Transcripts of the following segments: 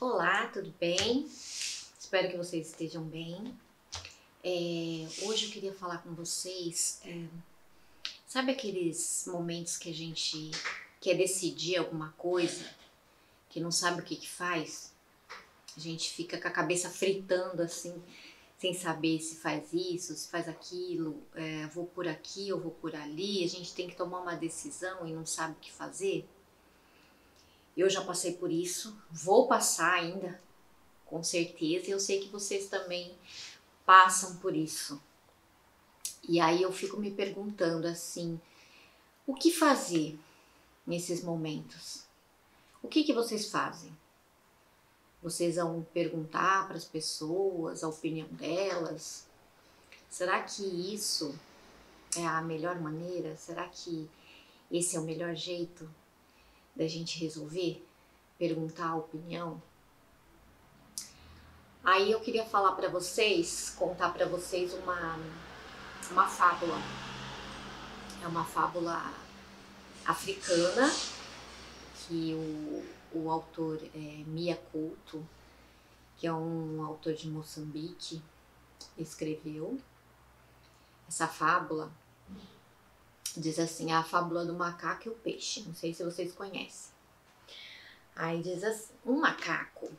Olá, tudo bem? Espero que vocês estejam bem. Hoje eu queria falar com vocês, sabe aqueles momentos que a gente quer decidir alguma coisa, que não sabe o que faz? A gente fica com a cabeça fritando assim, sem saber se faz isso, se faz aquilo, vou por aqui ou vou por ali, a gente tem que tomar uma decisão e não sabe o que fazer. Eu já passei por isso, vou passar ainda, com certeza, e eu sei que vocês também passam por isso. E aí eu fico me perguntando assim, o que fazer nesses momentos? O que vocês fazem? Vocês vão perguntar para as pessoas a opinião delas? Será que isso é a melhor maneira? Será que esse é o melhor jeito da gente resolver? Perguntar a opinião? Aí eu queria falar para vocês, contar para vocês uma fábula. É uma fábula africana que o autor é Mia Couto, que é um autor de Moçambique, escreveu. Essa fábula diz assim, a fábula do macaco e o peixe. Não sei se vocês conhecem. Aí diz assim, um macaco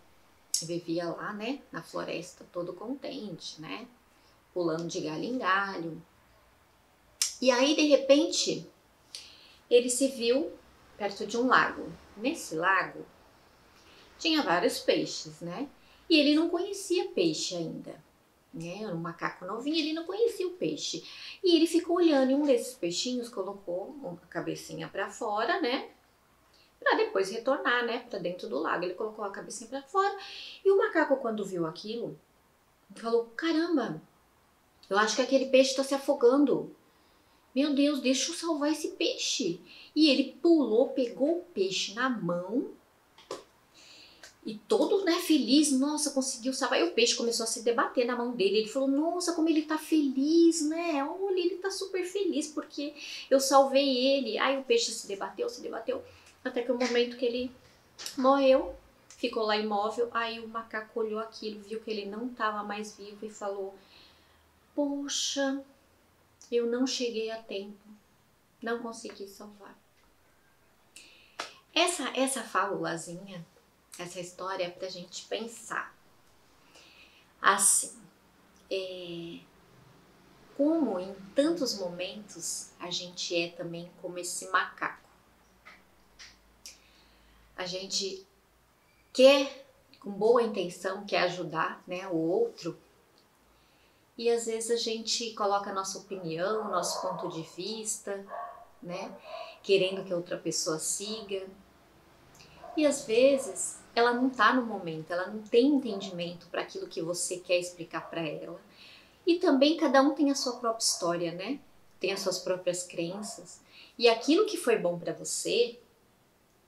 vivia lá, né, na floresta, todo contente, né, pulando de galho em galho. E aí, de repente, ele se viu perto de um lago. Nesse lago tinha vários peixes, né? E ele não conhecia peixe ainda, né? Era um macaco novinho, ele não conhecia o peixe. E ele ficou olhando e um desses peixinhos colocou a cabecinha para fora, né? Para depois retornar, né, para dentro do lago. Ele colocou a cabecinha para fora e o macaco, quando viu aquilo, falou: caramba, eu acho que aquele peixe está se afogando. Meu Deus, deixa eu salvar esse peixe. E ele pulou, pegou o peixe na mão e todo, né, feliz, nossa, conseguiu salvar. E o peixe começou a se debater na mão dele. Ele falou, nossa, como ele tá feliz, né? Olha, ele tá super feliz porque eu salvei ele. Aí o peixe se debateu, até que o momento que ele morreu, ficou lá imóvel. Aí o macaco olhou aquilo, viu que ele não estava mais vivo e falou, poxa, eu não cheguei a tempo, não consegui salvar. Essa fábulazinha, essa história é pra gente pensar. Assim, como em tantos momentos a gente é também como esse macaco. A gente quer, com boa intenção, quer ajudar, né, o outro. E às vezes a gente coloca a nossa opinião, nosso ponto de vista, né, querendo que a outra pessoa siga. E às vezes ela não está no momento, ela não tem entendimento para aquilo que você quer explicar para ela. E também cada um tem a sua própria história, né? Tem as suas próprias crenças. E aquilo que foi bom para você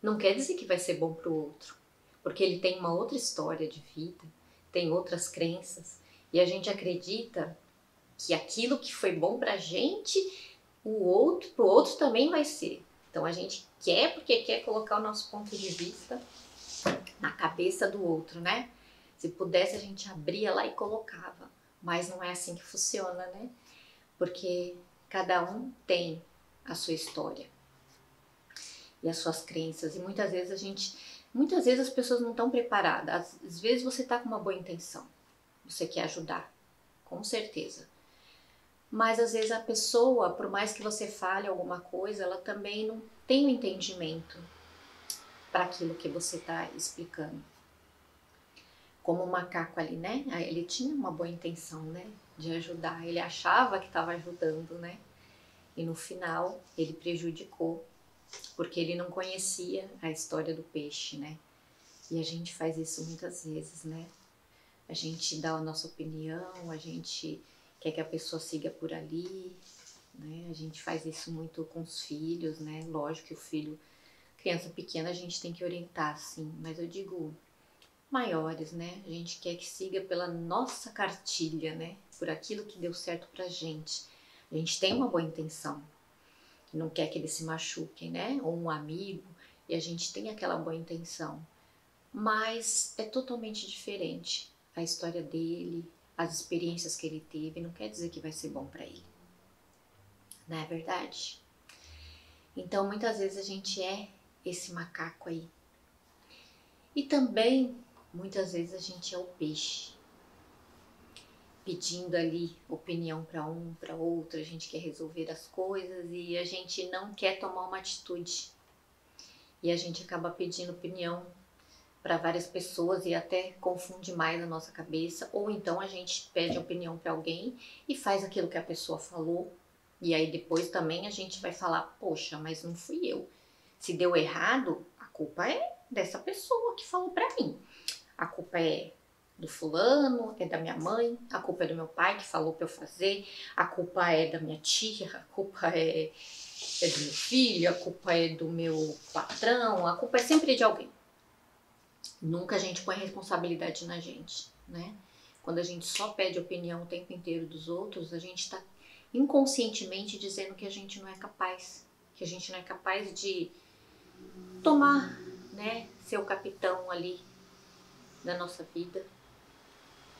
não quer dizer que vai ser bom para o outro, porque ele tem uma outra história de vida, tem outras crenças. E a gente acredita que aquilo que foi bom pra gente, pro outro também vai ser. Então a gente quer porque quer colocar o nosso ponto de vista na cabeça do outro, né? Se pudesse a gente abria lá e colocava, mas não é assim que funciona, né? Porque cada um tem a sua história e as suas crenças e muitas vezes as pessoas não estão preparadas. Às vezes você tá com uma boa intenção, você quer ajudar, com certeza. Mas às vezes a pessoa, por mais que você fale alguma coisa, ela também não tem o entendimento para aquilo que você está explicando. Como o macaco ali, né? Ele tinha uma boa intenção, né? De ajudar. Ele achava que estava ajudando, né? E no final ele prejudicou, porque ele não conhecia a história do peixe, né? E a gente faz isso muitas vezes, né? A gente dá a nossa opinião, a gente quer que a pessoa siga por ali, né? A gente faz isso muito com os filhos, né? Lógico que o filho, criança pequena, a gente tem que orientar, sim, mas eu digo maiores, né? A gente quer que siga pela nossa cartilha, né? Por aquilo que deu certo pra gente. A gente tem uma boa intenção, não quer que eles se machuquem, né? Ou um amigo, e a gente tem aquela boa intenção. mas é totalmente diferente a história dele, as experiências que ele teve, não quer dizer que vai ser bom para ele, não é verdade? Então muitas vezes a gente é esse macaco aí. E também muitas vezes a gente é o peixe, pedindo ali opinião para um, para outro, a gente quer resolver as coisas e a gente não quer tomar uma atitude. E a gente acaba pedindo opinião para várias pessoas e até confunde mais a nossa cabeça, ou então a gente pede opinião para alguém e faz aquilo que a pessoa falou, e aí depois também a gente vai falar, poxa, mas não fui eu. Se deu errado, a culpa é dessa pessoa que falou para mim. A culpa é do fulano, é da minha mãe, a culpa é do meu pai que falou para eu fazer, a culpa é da minha tia, a culpa é do meu filho, a culpa é do meu patrão, a culpa é sempre de alguém. Nunca a gente põe responsabilidade na gente, né? Quando a gente só pede opinião o tempo inteiro dos outros, a gente está inconscientemente dizendo que a gente não é capaz, que a gente não é capaz de tomar, né, ser o capitão ali da nossa vida.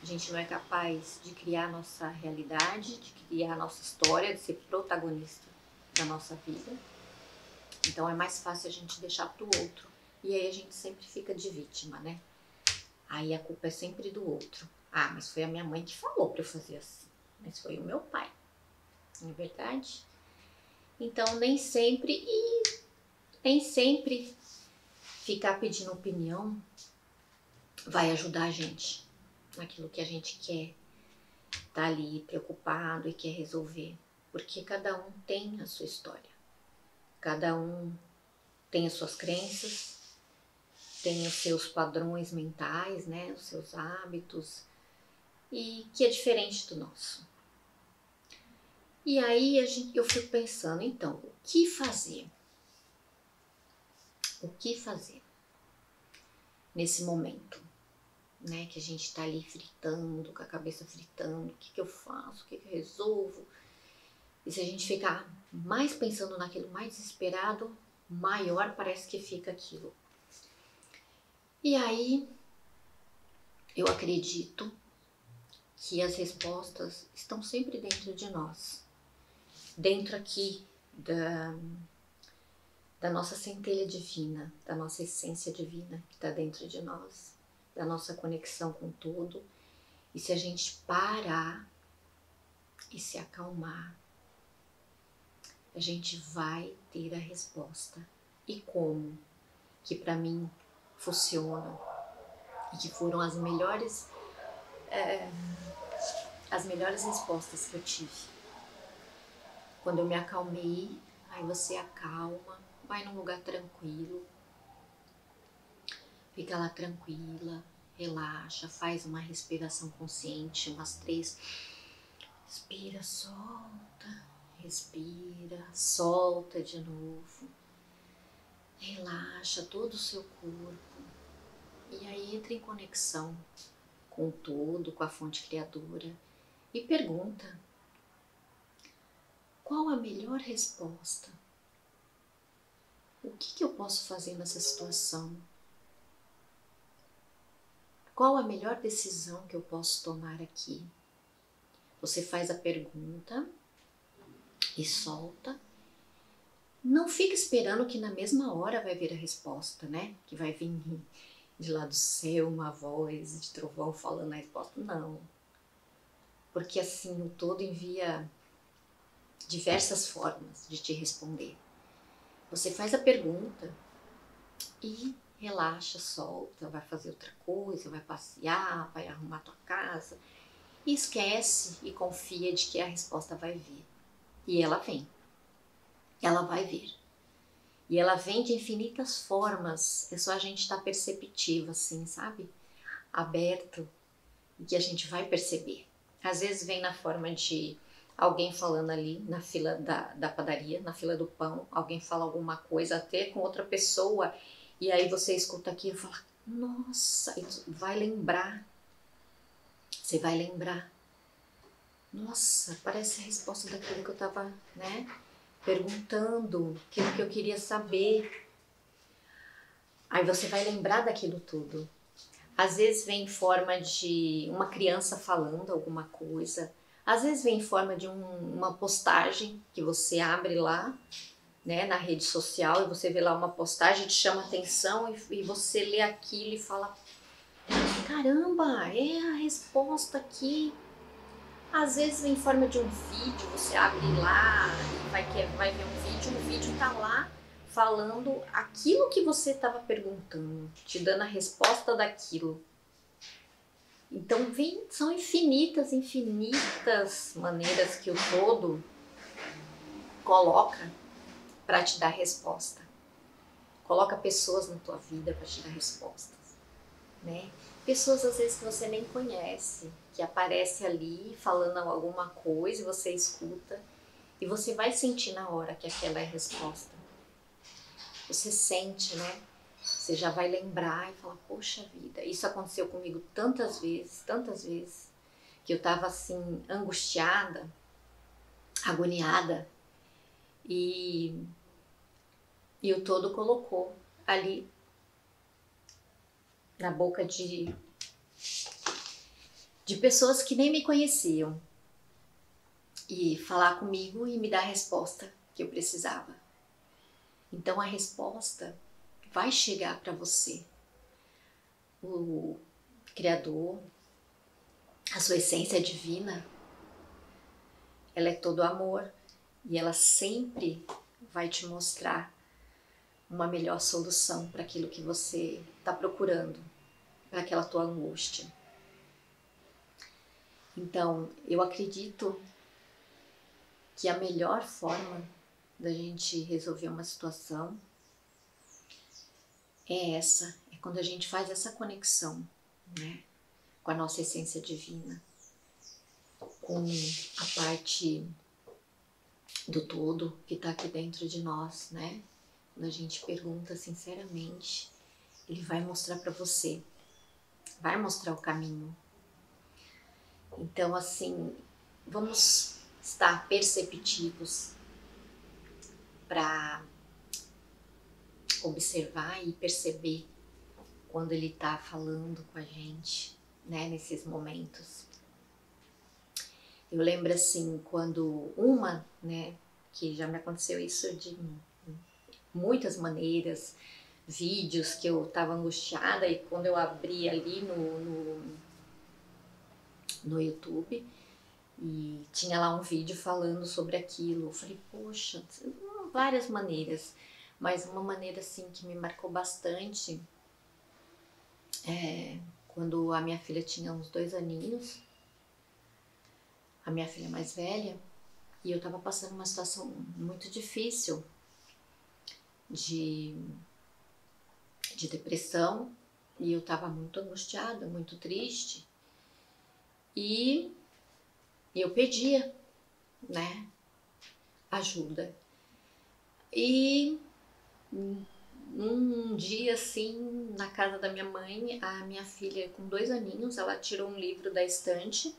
A gente não é capaz de criar a nossa realidade, de criar a nossa história, de ser protagonista da nossa vida. Então é mais fácil a gente deixar pro outro. E aí a gente sempre fica de vítima, né? Aí a culpa é sempre do outro. Ah, mas foi a minha mãe que falou pra eu fazer assim. Mas foi o meu pai. Não é verdade? Então nem sempre ficar pedindo opinião vai ajudar a gente naquilo que a gente quer. Tá ali preocupado e quer resolver. Porque cada um tem a sua história. Cada um tem as suas crenças, tem os seus padrões mentais, né, os seus hábitos, e que é diferente do nosso. E aí eu fico pensando, então, o que fazer? O que fazer nesse momento, né, que a gente está ali fritando, com a cabeça fritando, o que eu faço, o que eu resolvo? E se a gente ficar mais pensando naquilo, mais desesperado, maior parece que fica aquilo. E aí, eu acredito que as respostas estão sempre dentro de nós. Dentro aqui da nossa centelha divina, da nossa essência divina que está dentro de nós, da nossa conexão com tudo. E se a gente parar e se acalmar, a gente vai ter a resposta. E como? Que para mim funciona e que foram as melhores respostas que eu tive. Quando eu me acalmei, aí você acalma, vai num lugar tranquilo, fica lá tranquila, relaxa, faz uma respiração consciente, umas 3. Respira, solta, respira, solta de novo. Relaxa todo o seu corpo e aí entra em conexão com o todo, com a fonte criadora e pergunta: qual a melhor resposta? O que eu posso fazer nessa situação? Qual a melhor decisão que eu posso tomar aqui? Você faz a pergunta e solta. Não fica esperando que na mesma hora vai vir a resposta, né? Que vai vir de lá do céu uma voz de trovão falando a resposta. Não. Porque assim o todo envia diversas formas de te responder. Você faz a pergunta e relaxa, solta, vai fazer outra coisa, vai passear, vai arrumar tua casa. E esquece e confia de que a resposta vai vir. E ela vem. Ela vai vir. E ela vem de infinitas formas. É só a gente estar perceptivo, assim, sabe? Aberto. E que a gente vai perceber. Às vezes vem na forma de alguém falando ali na fila da padaria, na fila do pão. Alguém fala alguma coisa até com outra pessoa. E aí você escuta aquilo e fala, nossa, e vai lembrar. Você vai lembrar. Nossa, parece a resposta daquilo que eu estava, né, perguntando, aquilo que eu queria saber. Aí você vai lembrar daquilo tudo. Às vezes vem em forma de uma criança falando alguma coisa, às vezes vem em forma de uma postagem que você abre lá, né, na rede social, e você vê lá uma postagem, te chama atenção e você lê aquilo e fala: caramba, é a resposta aqui. Às vezes vem em forma de um vídeo, você abre lá e vai ver o vídeo tá lá falando aquilo que você estava perguntando, te dando a resposta daquilo. Então são infinitas maneiras que o todo coloca para te dar resposta. Coloca pessoas na tua vida para te dar respostas, né? Pessoas às vezes que você nem conhece, que aparece ali falando alguma coisa e você escuta e você vai sentir na hora que aquela é a resposta. Você sente, né? Você já vai lembrar e falar, poxa vida, isso aconteceu comigo tantas vezes, que eu tava assim, angustiada, agoniada, e o todo colocou ali na boca de pessoas que nem me conheciam e falar comigo e me dar a resposta que eu precisava. Então a resposta vai chegar para você. O Criador, a sua essência divina, ela é todo amor e ela sempre vai te mostrar uma melhor solução para aquilo que você está procurando, para aquela tua angústia. Então, eu acredito que a melhor forma da gente resolver uma situação é essa, é quando a gente faz essa conexão, né, com a nossa essência divina, com a parte do todo que está aqui dentro de nós, né? Quando a gente pergunta sinceramente, ele vai mostrar para você, vai mostrar o caminho. Então, assim, vamos estar perceptivos para observar e perceber quando ele está falando com a gente, né, nesses momentos. Eu lembro assim, quando né, que já me aconteceu isso de muitas maneiras, vídeos que eu estava angustiada e quando eu abri ali no YouTube e tinha lá um vídeo falando sobre aquilo, eu falei, poxa, várias maneiras, mas uma maneira assim que me marcou bastante quando a minha filha tinha uns 2 aninhos, a minha filha mais velha, e eu estava passando uma situação muito difícil de depressão, e eu estava muito angustiada, muito triste, e eu pedia, né, ajuda. E um dia assim, na casa da minha mãe, a minha filha com 2 aninhos, ela tirou um livro da estante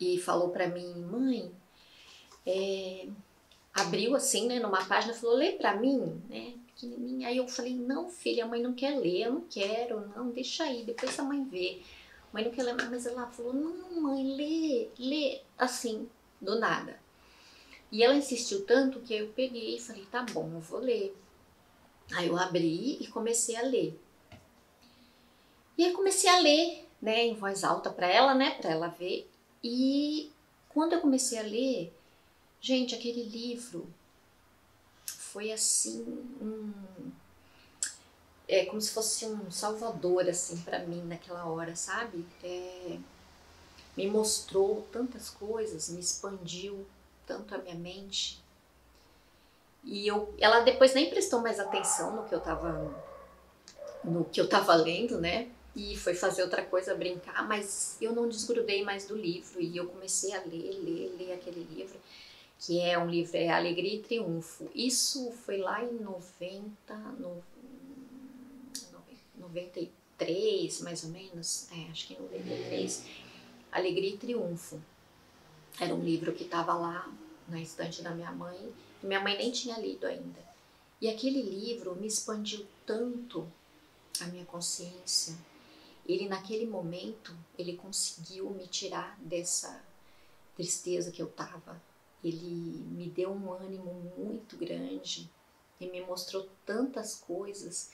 e falou pra mim, mãe, abriu assim, né, numa página, falou, lê pra mim, né, pequenininha. Aí eu falei, não filha, a mãe não quer ler, eu não quero, não, deixa aí, depois a mãe vê. A mãe não quer ler, mas ela falou, não mãe, lê, assim, do nada. E ela insistiu tanto que eu peguei e falei, tá bom, eu vou ler. Aí eu abri e comecei a ler. E aí comecei a ler, né, em voz alta pra ela, né, pra ela ver. E quando eu comecei a ler, gente, aquele livro foi assim, como se fosse um salvador, assim, pra mim naquela hora, sabe? Me mostrou tantas coisas, me expandiu tanto a minha mente. E ela depois nem prestou mais atenção no que eu tava lendo, né? E foi fazer outra coisa, brincar, mas eu não desgrudei mais do livro e eu comecei a ler aquele livro, que é um livro, Alegria e Triunfo. Isso foi lá em 93, mais ou menos, acho que em 93, Alegria e Triunfo. Era um livro que estava lá na estante da minha mãe, e minha mãe nem tinha lido ainda. E aquele livro me expandiu tanto a minha consciência. Ele, naquele momento, ele conseguiu me tirar dessa tristeza que eu tava. Ele me deu um ânimo muito grande e me mostrou tantas coisas,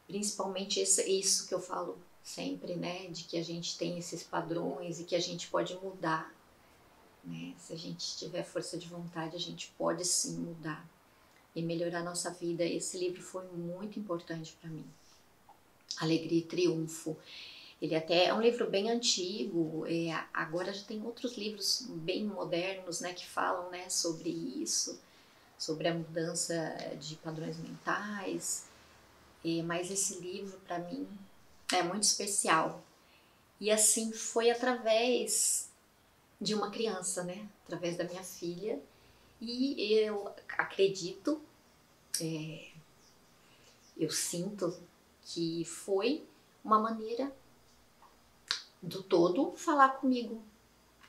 principalmente isso que eu falo sempre, né, de que a gente tem esses padrões e que a gente pode mudar, né? Se a gente tiver força de vontade, a gente pode sim mudar e melhorar a nossa vida. Esse livro foi muito importante para mim. Alegria e Triunfo. Ele até é um livro bem antigo, agora já tem outros livros bem modernos, né, que falam, né, sobre isso, sobre a mudança de padrões mentais, mas esse livro para mim é muito especial. E assim foi através de uma criança, né, através da minha filha, e eu acredito, eu sinto que foi uma maneira do todo falar comigo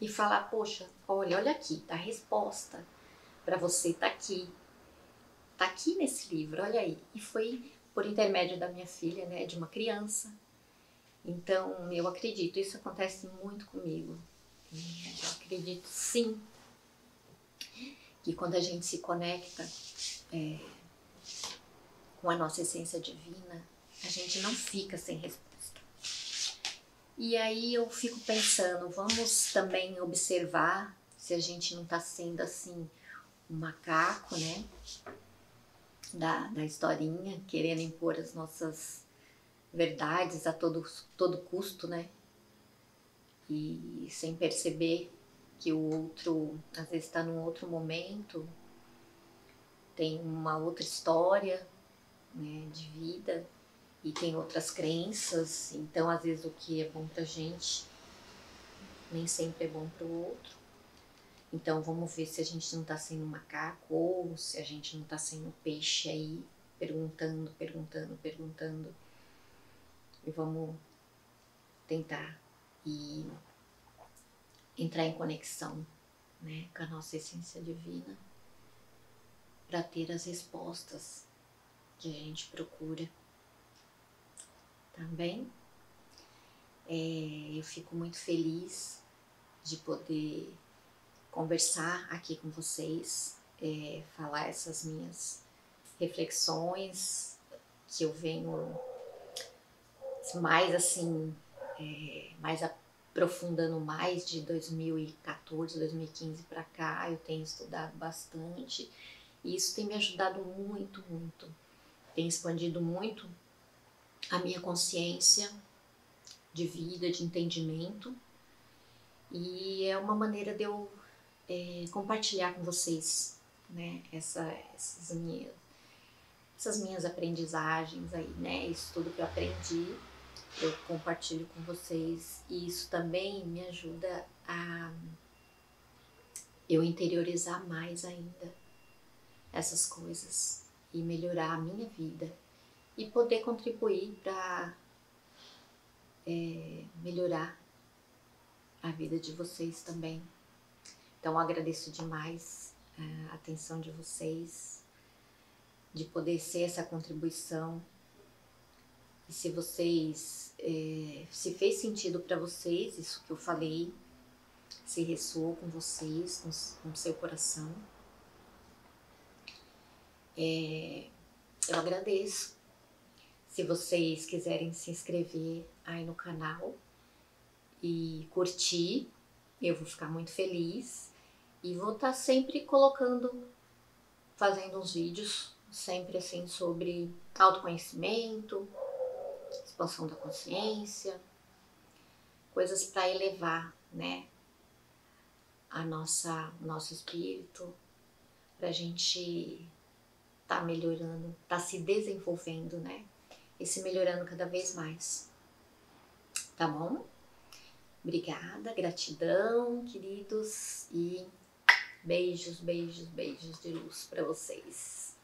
e falar, poxa, olha aqui, tá a resposta para você, tá aqui nesse livro, olha aí. E foi por intermédio da minha filha, né, de uma criança. Então eu acredito, isso acontece muito comigo. Eu acredito sim que quando a gente se conecta com a nossa essência divina, a gente não fica sem resposta. E aí eu fico pensando, vamos também observar se a gente não está sendo assim um macaco, né, da historinha, querendo impor as nossas verdades a todo custo, né, e sem perceber que o outro às vezes está num outro momento, tem uma outra história, né, de vida e tem outras crenças, então às vezes o que é bom pra gente nem sempre é bom pro outro. Então vamos ver se a gente não tá sendo macaco ou se a gente não tá sendo peixe aí, perguntando. E vamos tentar e entrar em conexão, né, com a nossa essência divina para ter as respostas que a gente procura. Também eu fico muito feliz de poder conversar aqui com vocês, falar essas minhas reflexões que eu venho mais assim, mais aprofundando mais de 2014, 2015 para cá. Eu tenho estudado bastante e isso tem me ajudado muito, tem expandido muito a minha consciência de vida, de entendimento, e é uma maneira de eu compartilhar com vocês, né, essas minhas aprendizagens aí, né, isso tudo que eu aprendi, eu compartilho com vocês, e isso também me ajuda a eu interiorizar mais ainda essas coisas e melhorar a minha vida e poder contribuir para melhorar a vida de vocês também. Então agradeço demais a atenção de vocês, de poder ser essa contribuição. E se vocês, se fez sentido para vocês isso que eu falei, se ressoou com vocês, com o seu coração, eu agradeço. Se vocês quiserem se inscrever aí no canal e curtir, eu vou ficar muito feliz. E vou estar sempre fazendo uns vídeos, sempre assim, sobre autoconhecimento, expansão da consciência, coisas para elevar, né, o nosso espírito, para a gente tá melhorando, tá se desenvolvendo, né, e se melhorando cada vez mais. Tá bom? Obrigada, gratidão, queridos, e beijos de luz para vocês.